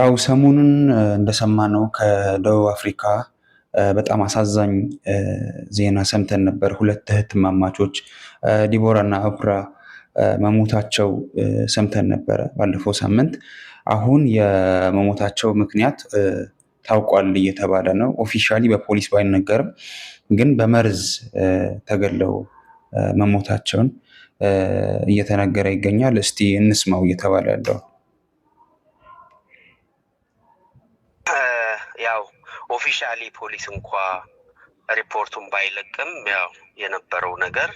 ያው ሰሞኑን እንደሰማነው ከደቡብ አፍሪካ በጣም አሳዛኝ ዜና ሰምተን ነበር። ሁለት እህትማማቾች ዲቦራ እና ኦፕራ መሞታቸው ሰምተን ነበረ ባለፈው ሳምንት። አሁን የመሞታቸው ምክንያት ታውቋል እየተባለ ነው። ኦፊሻሊ በፖሊስ ባይነገርም ግን በመርዝ ተገለው መሞታቸውን እየተነገረ ይገኛል። እስቲ እንስማው እየተባለ ያለው። ያው ኦፊሻሊ ፖሊስ እንኳ ሪፖርቱን ባይለቅም ያው የነበረው ነገር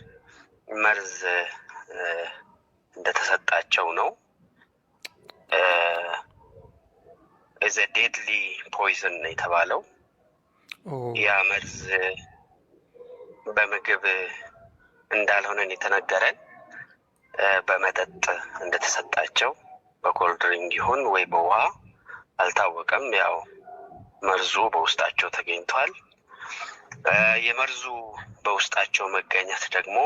መርዝ እንደተሰጣቸው ነው። ኢዝ ዴድሊ ፖይዝን የተባለው ያ መርዝ በምግብ እንዳልሆነን የተነገረን በመጠጥ እንደተሰጣቸው በኮልድሪንግ ይሁን ወይ በውሃ አልታወቀም። ያው መርዙ በውስጣቸው ተገኝቷል። የመርዙ በውስጣቸው መገኘት ደግሞ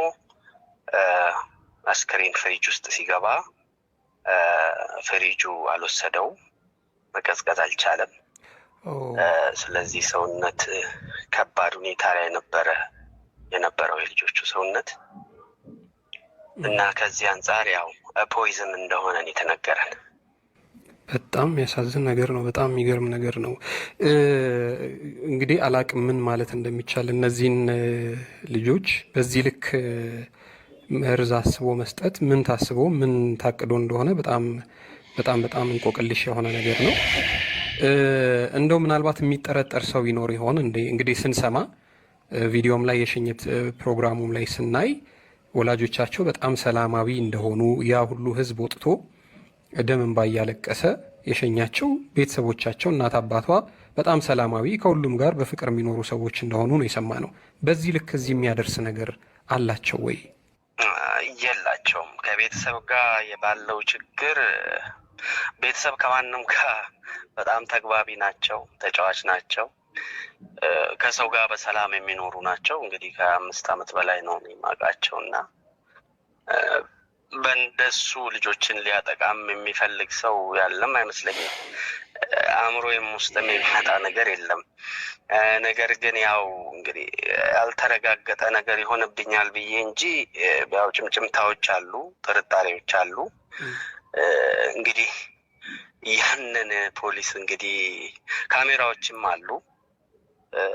አስክሬን ፍሪጅ ውስጥ ሲገባ ፍሪጁ አልወሰደውም፣ መቀዝቀዝ አልቻለም። ስለዚህ ሰውነት ከባድ ሁኔታ ላይ የነበረው የልጆቹ ሰውነት እና ከዚህ አንጻር ያው ፖይዝን እንደሆነን የተነገረን። በጣም የሚያሳዝን ነገር ነው። በጣም የሚገርም ነገር ነው። እንግዲህ አላቅም ምን ማለት እንደሚቻል እነዚህን ልጆች በዚህ ልክ መርዝ አስቦ መስጠት ምን ታስቦ ምን ታቅዶ እንደሆነ በጣም በጣም በጣም እንቆቅልሽ የሆነ ነገር ነው። እንደው ምናልባት የሚጠረጠር ሰው ይኖር ይሆን እንዴ? እንግዲህ ስንሰማ ቪዲዮም ላይ የሽኝት ፕሮግራሙም ላይ ስናይ ወላጆቻቸው በጣም ሰላማዊ እንደሆኑ ያ ሁሉ ህዝብ ወጥቶ ደም እንባ እያለቀሰ የሸኛቸው ቤተሰቦቻቸው እናት አባቷ በጣም ሰላማዊ ከሁሉም ጋር በፍቅር የሚኖሩ ሰዎች እንደሆኑ ነው የሰማነው። በዚህ ልክ እዚህ የሚያደርስ ነገር አላቸው ወይ? የላቸውም። ከቤተሰብ ጋር የባለው ችግር ቤተሰብ ከማንም ጋር በጣም ተግባቢ ናቸው፣ ተጫዋች ናቸው፣ ከሰው ጋር በሰላም የሚኖሩ ናቸው። እንግዲህ ከ5 ዓመት በላይ ነው የማውቃቸው እና በእንደሱ ልጆችን ሊያጠቃም የሚፈልግ ሰው ያለም አይመስለኝም። አእምሮዬም ውስጥም የሚመጣ ነገር የለም። ነገር ግን ያው እንግዲህ ያልተረጋገጠ ነገር ይሆንብኛል ብዬ እንጂ ያው ጭምጭምታዎች አሉ፣ ጥርጣሬዎች አሉ። እንግዲህ ያንን ፖሊስ እንግዲህ ካሜራዎችም አሉ፣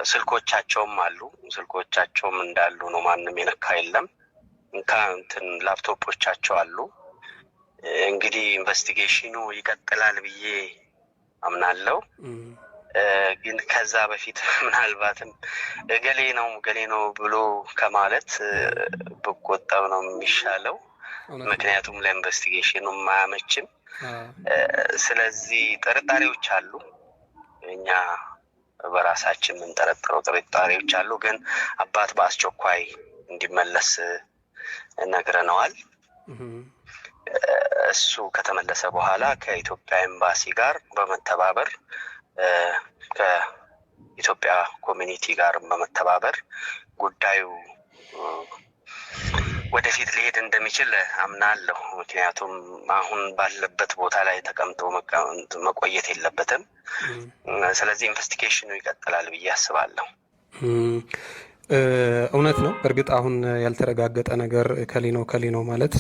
ስልኮቻቸውም አሉ። ስልኮቻቸውም እንዳሉ ነው፣ ማንም የነካ የለም። እንትን ላፕቶፖቻቸው አሉ። እንግዲህ ኢንቨስቲጌሽኑ ይቀጥላል ብዬ አምናለሁ። ግን ከዛ በፊት ምናልባትም ገሌ ነው ብሎ ከማለት ብቆጠብ ነው የሚሻለው። ምክንያቱም ለኢንቨስቲጌሽኑ አያመችም። ስለዚህ ጥርጣሬዎች አሉ፣ እኛ በራሳችን የምንጠረጥረው ጥርጣሬዎች አሉ። ግን አባት በአስቸኳይ እንዲመለስ ነግረነዋል። እሱ ከተመለሰ በኋላ ከኢትዮጵያ ኤምባሲ ጋር በመተባበር ከኢትዮጵያ ኮሚኒቲ ጋር በመተባበር ጉዳዩ ወደፊት ሊሄድ እንደሚችል አምናለሁ። ምክንያቱም አሁን ባለበት ቦታ ላይ ተቀምጦ መቆየት የለበትም። ስለዚህ ኢንቨስቲጌሽኑ ይቀጥላል ብዬ አስባለሁ። እውነት ነው። በእርግጥ አሁን ያልተረጋገጠ ነገር ከሌ ነው ማለት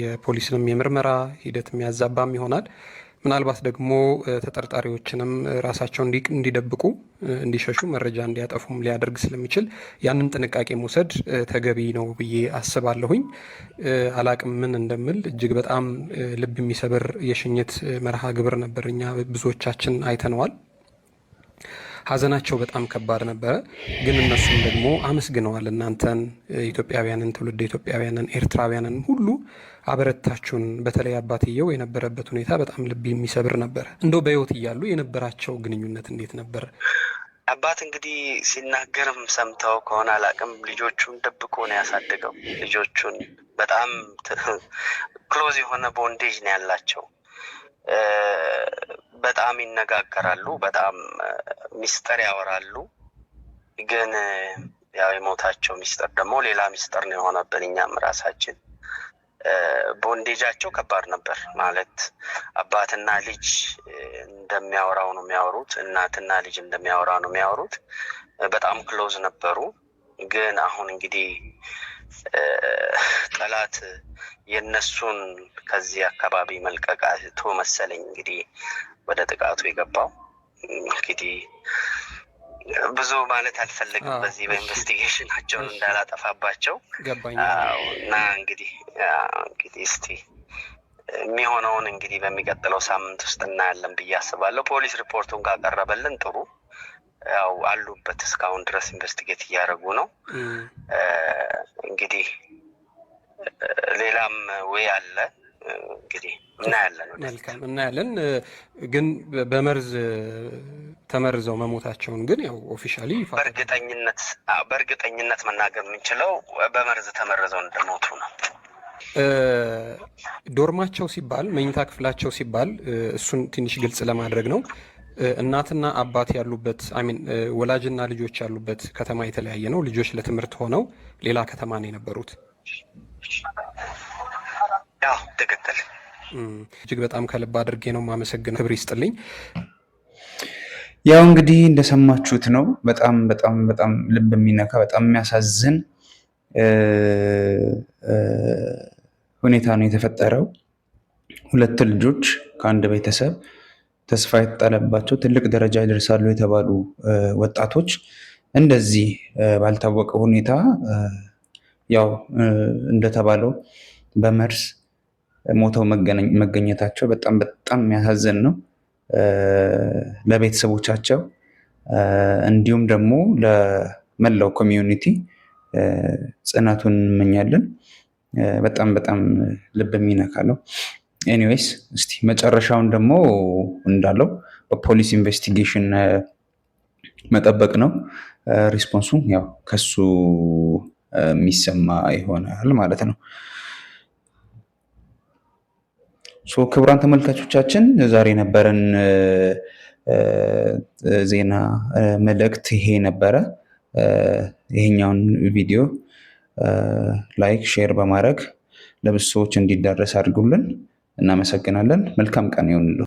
የፖሊስንም የምርመራ ሂደት የሚያዛባም ይሆናል። ምናልባት ደግሞ ተጠርጣሪዎችንም ራሳቸው እንዲደብቁ፣ እንዲሸሹ፣ መረጃ እንዲያጠፉም ሊያደርግ ስለሚችል ያንን ጥንቃቄ መውሰድ ተገቢ ነው ብዬ አስባለሁኝ። አላቅም ምን እንደምል። እጅግ በጣም ልብ የሚሰብር የሽኝት መርሃ ግብር ነበር። እኛ ብዙዎቻችን አይተነዋል። ሀዘናቸው በጣም ከባድ ነበረ። ግን እነሱም ደግሞ አመስግነዋል። እናንተን ኢትዮጵያውያንን፣ ትውልድ ኢትዮጵያውያንን፣ ኤርትራውያንን ሁሉ አበረታችሁን። በተለይ አባትየው የነበረበት ሁኔታ በጣም ልብ የሚሰብር ነበረ። እንደው በሕይወት እያሉ የነበራቸው ግንኙነት እንዴት ነበር? አባት እንግዲህ ሲናገርም ሰምተው ከሆነ አላቅም፣ ልጆቹን ደብቆ ነው ያሳደገው። ልጆቹን በጣም ክሎዝ የሆነ ቦንዴጅ ነው ያላቸው። በጣም ይነጋገራሉ፣ በጣም ሚስጥር ያወራሉ። ግን ያው የሞታቸው ሚስጥር ደግሞ ሌላ ሚስጥር ነው የሆነብን እኛም ራሳችን። ቦንዴጃቸው ከባድ ነበር ማለት አባትና ልጅ እንደሚያወራው ነው የሚያወሩት። እናትና ልጅ እንደሚያወራ ነው የሚያወሩት። በጣም ክሎዝ ነበሩ። ግን አሁን እንግዲህ ጠላት የነሱን ከዚህ አካባቢ መልቀቃቶ መሰለኝ እንግዲህ ወደ ጥቃቱ የገባው። እንግዲህ ብዙ ማለት አልፈለግም በዚህ በኢንቨስቲጌሽናቸውን እንዳላጠፋባቸው እና እንግዲህ እስቲ የሚሆነውን እንግዲህ በሚቀጥለው ሳምንት ውስጥ እናያለን ብዬ አስባለሁ። ፖሊስ ሪፖርቱን ካቀረበልን ጥሩ፣ ያው አሉበት እስካሁን ድረስ ኢንቨስቲጌት እያደረጉ ነው። እንግዲህ ሌላም ወይ አለ እንግዲህ እናያለን። መልካም እናያለን። ግን በመርዝ ተመርዘው መሞታቸውን ግን ያው ኦፊሻሊ በእርግጠኝነት መናገር የምንችለው በመርዝ ተመርዘው እንደሞቱ ነው። ዶርማቸው ሲባል መኝታ ክፍላቸው ሲባል እሱን ትንሽ ግልጽ ለማድረግ ነው። እናትና አባት ያሉበት ወላጅና ልጆች ያሉበት ከተማ የተለያየ ነው። ልጆች ለትምህርት ሆነው ሌላ ከተማ ነው የነበሩት። ያው ትክክል። እጅግ በጣም ከልብ አድርጌ ነው የማመሰግነው። ክብር ይስጥልኝ። ያው እንግዲህ እንደሰማችሁት ነው። በጣም በጣም በጣም ልብ የሚነካ በጣም የሚያሳዝን ሁኔታ ነው የተፈጠረው። ሁለት ልጆች ከአንድ ቤተሰብ ተስፋ የተጣለባቸው ትልቅ ደረጃ ይደርሳሉ የተባሉ ወጣቶች እንደዚህ ባልታወቀ ሁኔታ ያው እንደተባለው በመርዝ ሞተው መገኘታቸው በጣም በጣም የሚያሳዝን ነው። ለቤተሰቦቻቸው እንዲሁም ደግሞ ለመላው ኮሚዩኒቲ ጽናቱን እንመኛለን። በጣም በጣም ልብ የሚነካ ነው። ኤኒዌይስ እስቲ መጨረሻውን ደግሞ እንዳለው በፖሊስ ኢንቨስቲጌሽን መጠበቅ ነው። ሪስፖንሱ ያው ከሱ የሚሰማ ይሆናል ማለት ነው። ክቡራን ተመልካቾቻችን ዛሬ ነበረን ዜና መልእክት ይሄ ነበረ። ይሄኛውን ቪዲዮ ላይክ፣ ሼር በማድረግ ለብዙ ሰዎች እንዲዳረስ አድርጉልን። እናመሰግናለን። መልካም ቀን ይሁንልዎ።